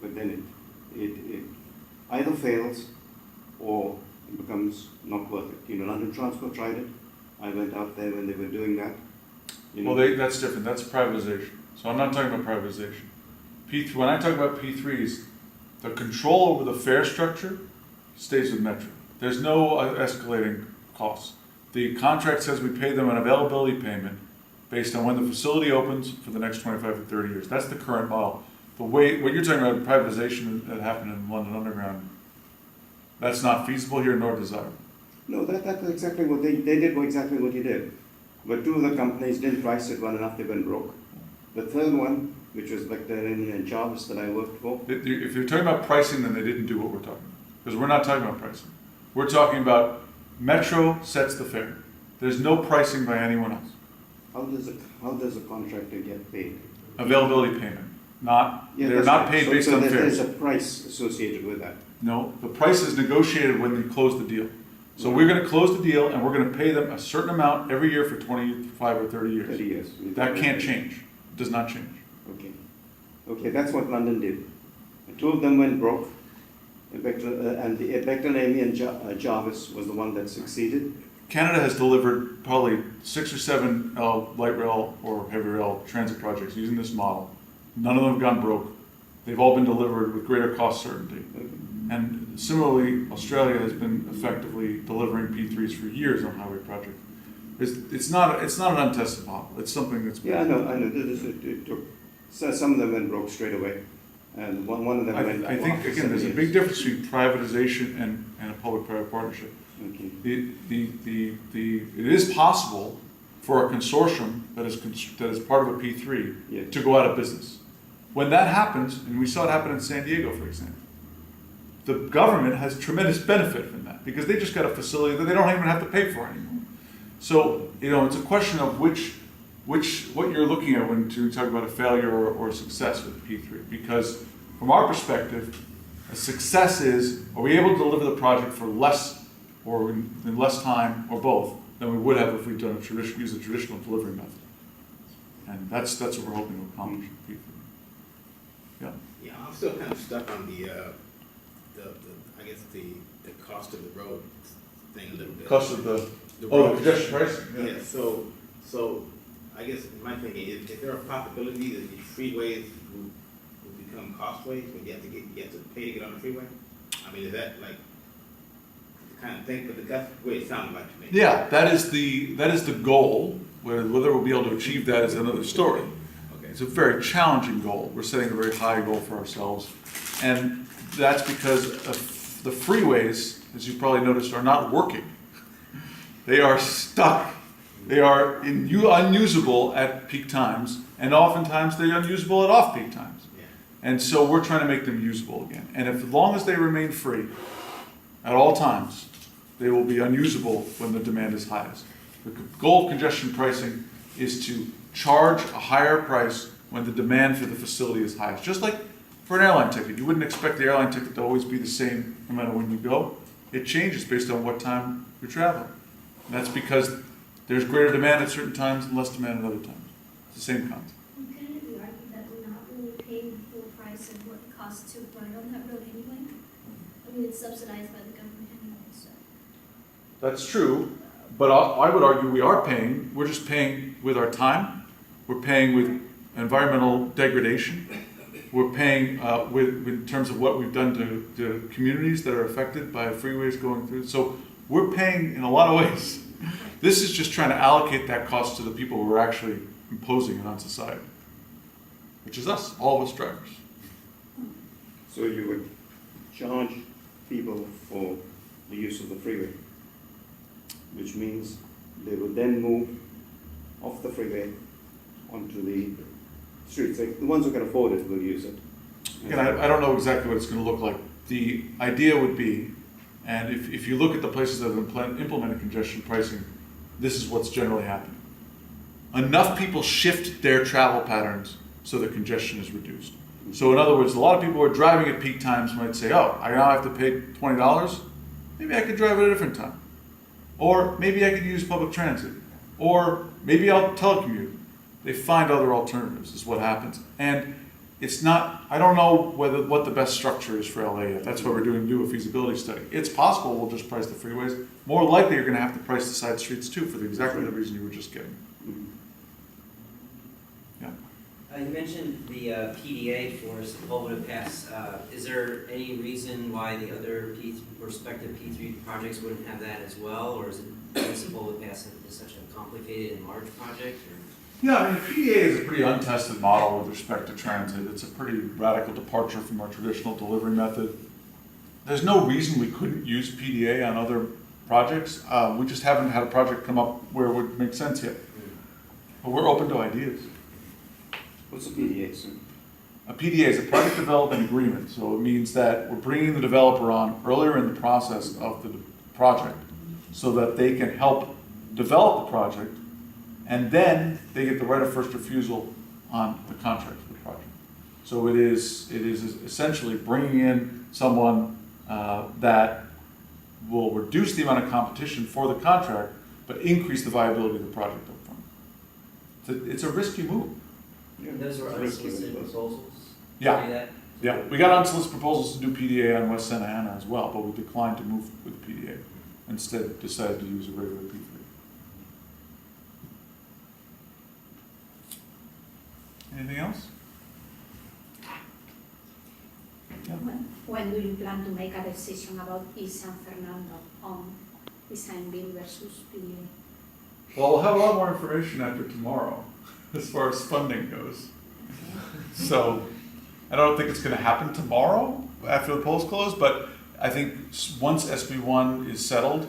but then it either fails or it becomes not worth it. You know, London Transport tried it. I went out there when they were doing that. You know, Well, that's different, that's privatization. So I'm not talking about privatization. When I talk about P3s, the control over the fare structure stays with Metro. There's no escalating costs. The contract says we pay them an availability payment based on when the facility opens for the next 25 to 30 years. That's the current model. What you're talking about, privatization that happened in London Underground, that's not feasible here nor desirable. no, that's exactly what they did. Exactly what you did. But two of the companies didn't price it well enough; they went broke. The third one, which was Vector and Jarvis that I worked for, If you're talking about pricing, then they didn't do what we're talking about. Because we're not talking about pricing. We're talking about Metro sets the fare. There's no pricing by anyone else. how does a contractor get paid? Availability payment, they're that's not right. paid So- based so on there's fares. a price associated with that. No, the price is negotiated when you close the deal. So we're gonna close the deal and we're gonna pay them a certain amount every year for 25 or 30 years. 30 years. That can't change, it does not change. Okay. Okay, that's what London did. And two of them went broke. And Bechtel, Amy, and Jarvis was the one that succeeded. Canada has delivered probably 6 or 7 light rail or heavy rail transit projects using this model. None of them have gone broke. They've all been delivered with greater cost certainty. Okay. And similarly, Australia has been effectively delivering P3s for years on highway projects. It's not an untested model. It's something that's Yeah, I know. It took, so some of them went broke straight away. And one of them went I think, after again, there's a 7 big years. difference between privatization and a public-private partnership. Okay. It is possible for a consortium that is part of a P3 Yeah. to go out of business. When that happens, and we saw it happen in San Diego, for example, the government has tremendous benefit from that because they just got a facility that they don't even have to pay for anymore. So, it's a question of what you're looking at when you talk about a failure or a success with P3. Because from our perspective, a success is, are we able to deliver the project for less or in less time or both than we would have if we'd done used a traditional delivery method. And that's what we're hoping to accomplish with P3. Yeah. Yeah, I'm still kind of stuck on the I guess the cost of the road thing a little bit. Cost of the road. congestion pricing. Yeah, so I guess my thinking is there a possibility that these freeways will become costways when you have to pay to get on the freeway? I mean, is that like the kind of thing, but that's the way it sounded like to me. Yeah, that is the goal. Whether we'll be able to achieve that is another story. Okay. It's a very challenging goal. We're setting a very high goal for ourselves. And that's because the freeways, as you probably noticed, are not working. They are stuck. They are unusable at peak times, and oftentimes they're unusable at off-peak times. Yeah. And so we're trying to make them usable again. And as long as they remain free at all times, they will be unusable when the demand is highest. The goal of congestion pricing is to charge a higher price when the demand for the facility is highest. Just like for an airline ticket, you wouldn't expect the airline ticket to always be the same no matter when you go. It changes based on what time you're traveling. And that's because there's greater demand at certain times and less demand at other times. It's the same concept. And couldn't it be argued that we're not really paying the full price of what it costs to ride on that road anyway? I mean, it's subsidized by the government anyway, so. That's true, but I would argue we are paying. We're just paying with our time. We're paying with environmental degradation. We're paying in terms of what we've done to communities that are affected by freeways going through. So we're paying in a lot of ways. This is just trying to allocate that cost to the people who are actually imposing it on society, which is us, all of us drivers. So you would charge people for the use of the freeway, which means they would then move off the freeway onto the streets. Like the ones who can afford it will use it. Again, I don't know exactly what it's going to look like. The idea would be, and if you look at the places that have implemented congestion pricing, this is what's generally happening. Enough people shift their travel patterns so that congestion is reduced. So in other words, a lot of people who are driving at peak times might say, oh, I now have to pay $20. Maybe I could drive at a different time. Or maybe I could use public transit. Or maybe I'll telecommute. They find other alternatives is what happens. And it's not, I don't know what the best structure is for LA yet. That's why we're do a feasibility study. It's possible we'll just price the freeways. More likely you're gonna have to price the side streets too for exactly the reason you were just getting. Yeah. You mentioned the PDA for Sepulveda Pass. Is there any reason why the other respective P3 projects wouldn't have that as well? Or is it Sepulveda Pass is such a complicated and large project? Or? Yeah, I mean, PDA is a pretty untested model with respect to transit. It's a pretty radical departure from our traditional delivery method. There's no reason we couldn't use PDA on other projects. We just haven't had a project come up where it would make sense yet. But we're open to ideas. What's a PDA, sir? A PDA is a project development agreement, so it means that we're bringing the developer on earlier in the process of the project so that they can help develop the project, and then they get the right of first refusal on the contract for the project. So it is essentially bringing in someone that will reduce the amount of competition for the contract, but increase the viability of the project up front. It's a risky move. And those were unsolicited proposals? Yeah. To do that? Yeah, we got unsolicited proposals to do PDA on West Santa Ana as well, but we declined to move with PDA. Instead, decided to use a regular P3. Anything else? Yeah. When do you plan to make a decision about East San Fernando on design build versus PDA? Well, we'll have a lot more information after tomorrow, as far as funding goes. So, I don't think it's going to happen tomorrow after the polls close, but I think once SB1 is settled,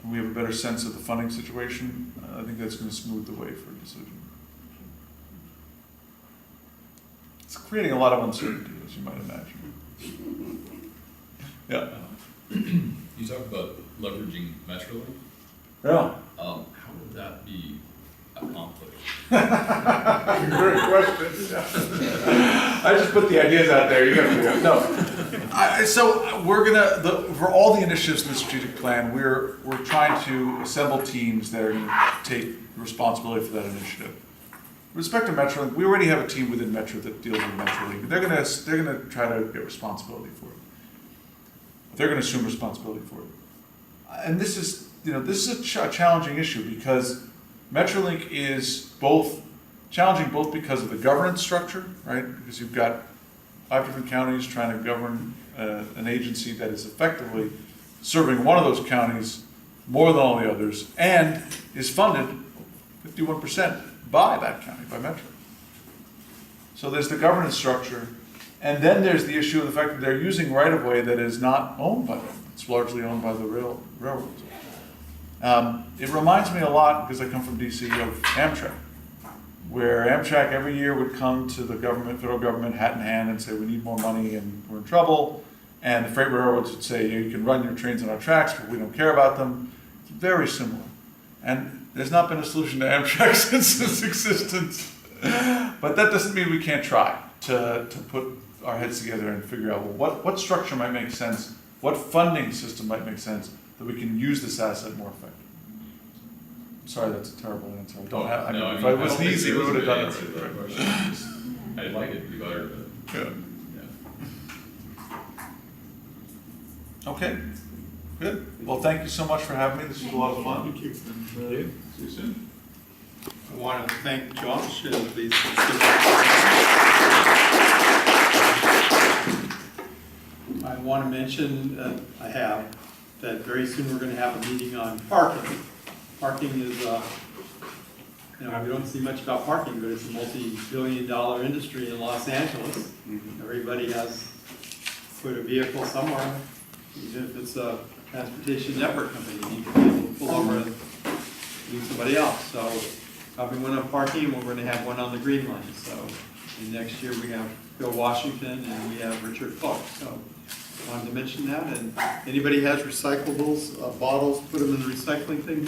and we have a better sense of the funding situation, I think that's going to smooth the way for a decision. It's creating a lot of uncertainty, as you might imagine. Yeah. You talk about leveraging Metrolink. Yeah. How would that be accomplished? Great question. I just put the ideas out there. You got to figure it out. No. So we're gonna for all the initiatives in the strategic plan, we're trying to assemble teams that are going to take responsibility for that initiative. With respect to Metrolink, we already have a team within Metro that deals with Metrolink. They're gonna try to get responsibility for it. They're gonna assume responsibility for it. And this is a challenging issue because Metrolink is challenging both because of the governance structure, right? Because you've got 5 different counties trying to govern an agency that is effectively serving one of those counties more than all the others, and is funded 51% by that county, by Metro. So there's the governance structure, and then there's the issue of the fact that they're using right-of-way that is not owned by them. It's largely owned by the railroads. It reminds me a lot, because I come from DC, of Amtrak, where Amtrak every year would come to the federal government, hat in hand, and say, we need more money and we're in trouble. And the freight railroads would say, you can run your trains on our tracks, but we don't care about them. It's very similar. And there's not been a solution to Amtrak since its existence. But that doesn't mean we can't try to put our heads together and figure out, well, what structure might make sense, what funding system might make sense, that we can use this asset more effectively. Sorry, that's a terrible answer. If it was easy, we would have done it. I'd like it to be better, but Yeah. yeah. Okay, good. Well, thank you so much for having me. This was a lot of fun. Thank you. And, see you soon. I want to thank Josh and please. I want to mention, that very soon we're going to have a meeting on parking. Parking is, we don't see much about parking, but it's a multi-billion-dollar industry in Los Angeles. Everybody has put a vehicle somewhere, even if it's a transportation network company, you need to be able to pull over and use somebody else. So probably one on parking, and we're going to have one on the Green Line. So next year we have Bill Washington and we have Richard Clark. So I wanted to mention that. And anybody has recyclables, bottles, put them in the recycling thing.